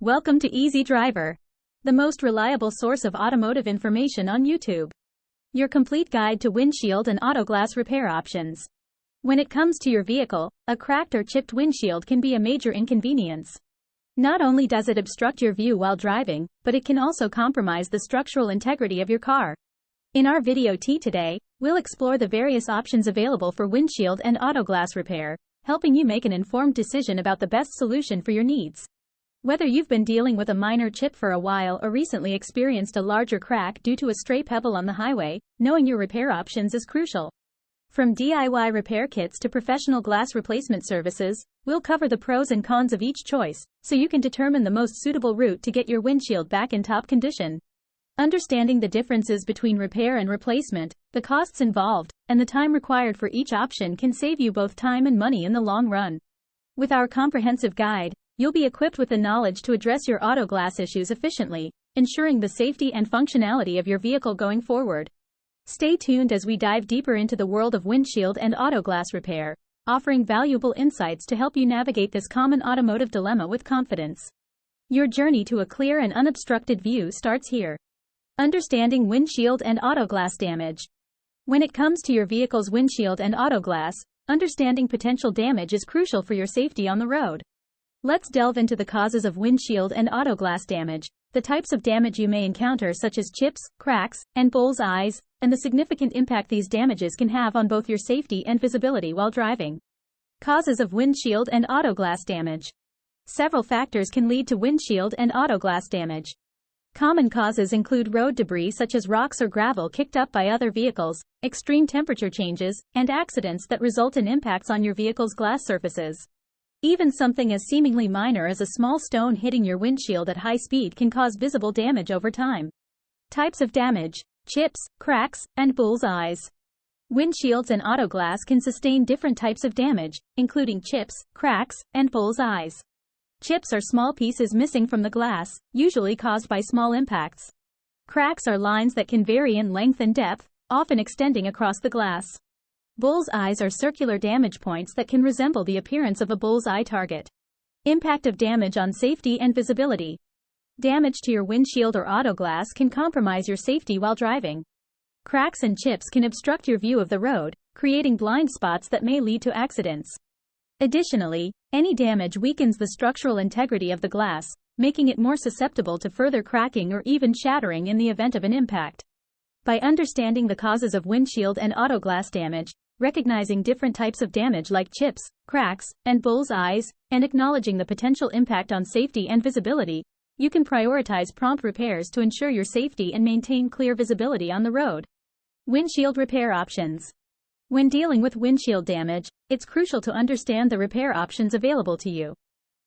Welcome to Easy Driver, the most reliable source of automotive information on YouTube. Your complete guide to windshield and auto glass repair options. When it comes to your vehicle, a cracked or chipped windshield can be a major inconvenience. Not only does it obstruct your view while driving, but it can also compromise the structural integrity of your car. In our video today, we'll explore the various options available for windshield and auto glass repair, helping you make an informed decision about the best solution for your needs. Whether you've been dealing with a minor chip for a while or recently experienced a larger crack due to a stray pebble on the highway, knowing your repair options is crucial. From DIY repair kits to professional glass replacement services, we'll cover the pros and cons of each choice, so you can determine the most suitable route to get your windshield back in top condition. Understanding the differences between repair and replacement, the costs involved, and the time required for each option can save you both time and money in the long run. With our comprehensive guide, you'll be equipped with the knowledge to address your auto glass issues efficiently, ensuring the safety and functionality of your vehicle going forward. Stay tuned as we dive deeper into the world of windshield and auto glass repair, offering valuable insights to help you navigate this common automotive dilemma with confidence. Your journey to a clear and unobstructed view starts here. Understanding windshield and auto glass damage. When it comes to your vehicle's windshield and auto glass, understanding potential damage is crucial for your safety on the road. Let's delve into the causes of windshield and auto glass damage, the types of damage you may encounter such as chips, cracks, and bull's eyes, and the significant impact these damages can have on both your safety and visibility while driving. Causes of windshield and auto glass damage. Several factors can lead to windshield and auto glass damage. Common causes include road debris such as rocks or gravel kicked up by other vehicles, extreme temperature changes, and accidents that result in impacts on your vehicle's glass surfaces. Even something as seemingly minor as a small stone hitting your windshield at high speed can cause visible damage over time. Types of damage: chips, cracks, and bull's eyes. Windshields and auto glass can sustain different types of damage, including chips, cracks, and bull's eyes. Chips are small pieces missing from the glass, usually caused by small impacts. Cracks are lines that can vary in length and depth, often extending across the glass. Bull's eyes are circular damage points that can resemble the appearance of a bull's eye target. Impact of damage on safety and visibility. Damage to your windshield or auto glass can compromise your safety while driving. Cracks and chips can obstruct your view of the road, creating blind spots that may lead to accidents. Additionally, any damage weakens the structural integrity of the glass, making it more susceptible to further cracking or even shattering in the event of an impact. By understanding the causes of windshield and auto glass damage, recognizing different types of damage like chips, cracks, and bull's eyes, and acknowledging the potential impact on safety and visibility, you can prioritize prompt repairs to ensure your safety and maintain clear visibility on the road. Windshield repair options. When dealing with windshield damage, it's crucial to understand the repair options available to you.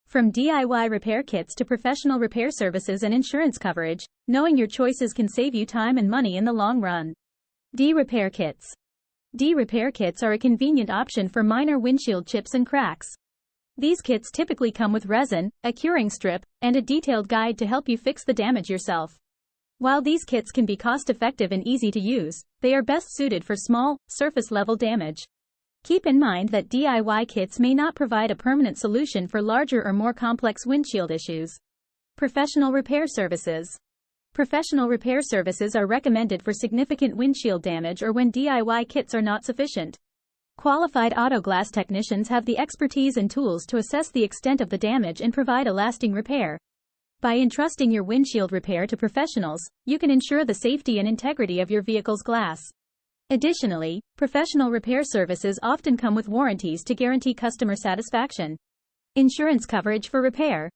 From DIY repair kits to professional repair services and insurance coverage, knowing your choices can save you time and money in the long run. D-repair kits. D-repair kits are a convenient option for minor windshield chips and cracks. These kits typically come with resin, a curing strip, and a detailed guide to help you fix the damage yourself. While these kits can be cost-effective and easy to use, they are best suited for small, surface-level damage. Keep in mind that DIY kits may not provide a permanent solution for larger or more complex windshield issues. Professional repair services. Professional repair services are recommended for significant windshield damage or when DIY kits are not sufficient. Qualified auto glass technicians have the expertise and tools to assess the extent of the damage and provide a lasting repair. By entrusting your windshield repair to professionals, you can ensure the safety and integrity of your vehicle's glass. Additionally, professional repair services often come with warranties to guarantee customer satisfaction. Insurance coverage for repair.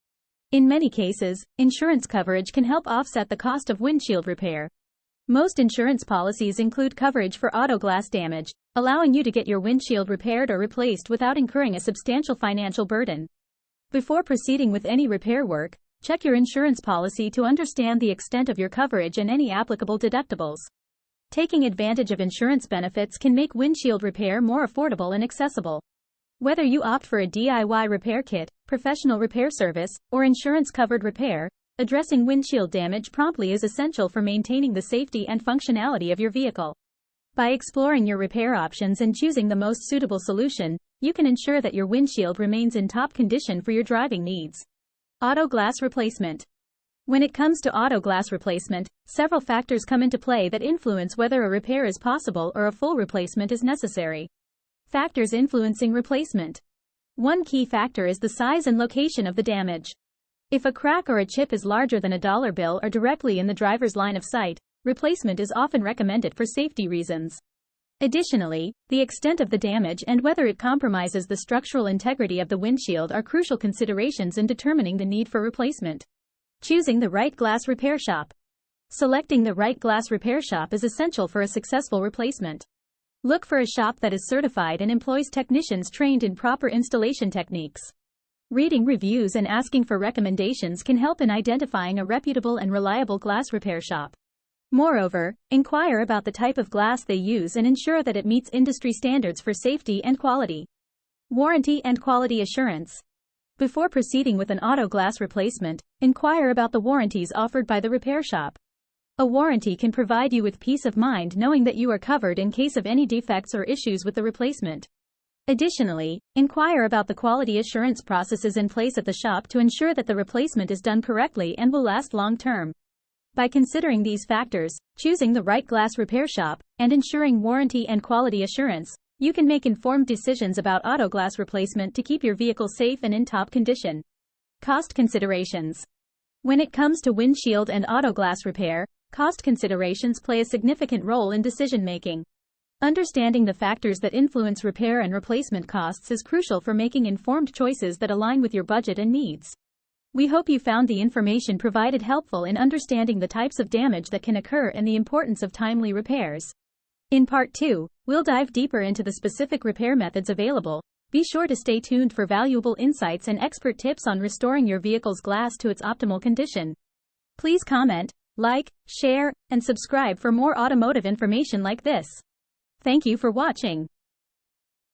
In many cases, insurance coverage can help offset the cost of windshield repair. Most insurance policies include coverage for auto glass damage, allowing you to get your windshield repaired or replaced without incurring a substantial financial burden. Before proceeding with any repair work, check your insurance policy to understand the extent of your coverage and any applicable deductibles. Taking advantage of insurance benefits can make windshield repair more affordable and accessible. Whether you opt for a DIY repair kit, professional repair service, or insurance-covered repair, addressing windshield damage promptly is essential for maintaining the safety and functionality of your vehicle. By exploring your repair options and choosing the most suitable solution, you can ensure that your windshield remains in top condition for your driving needs. Auto glass replacement. When it comes to auto glass replacement, several factors come into play that influence whether a repair is possible or a full replacement is necessary. Factors influencing replacement. One key factor is the size and location of the damage. If a crack or a chip is larger than a dollar bill or directly in the driver's line of sight, replacement is often recommended for safety reasons. Additionally, the extent of the damage and whether it compromises the structural integrity of the windshield are crucial considerations in determining the need for replacement. Choosing the right glass repair shop. Selecting the right glass repair shop is essential for a successful replacement. Look for a shop that is certified and employs technicians trained in proper installation techniques. Reading reviews and asking for recommendations can help in identifying a reputable and reliable glass repair shop. Moreover, inquire about the type of glass they use and ensure that it meets industry standards for safety and quality. Warranty and quality assurance. Before proceeding with an auto glass replacement, inquire about the warranties offered by the repair shop. A warranty can provide you with peace of mind knowing that you are covered in case of any defects or issues with the replacement. Additionally, inquire about the quality assurance processes in place at the shop to ensure that the replacement is done correctly and will last long term. By considering these factors, choosing the right glass repair shop, and ensuring warranty and quality assurance, you can make informed decisions about auto glass replacement to keep your vehicle safe and in top condition. Cost considerations. When it comes to windshield and auto glass repair, cost considerations play a significant role in decision making. Understanding the factors that influence repair and replacement costs is crucial for making informed choices that align with your budget and needs. We hope you found the information provided helpful in understanding the types of damage that can occur and the importance of timely repairs. In Part 2, we'll dive deeper into the specific repair methods available. Be sure to stay tuned for valuable insights and expert tips on restoring your vehicle's glass to its optimal condition. Please comment, like, share, and subscribe for more automotive information like this. Thank you for watching.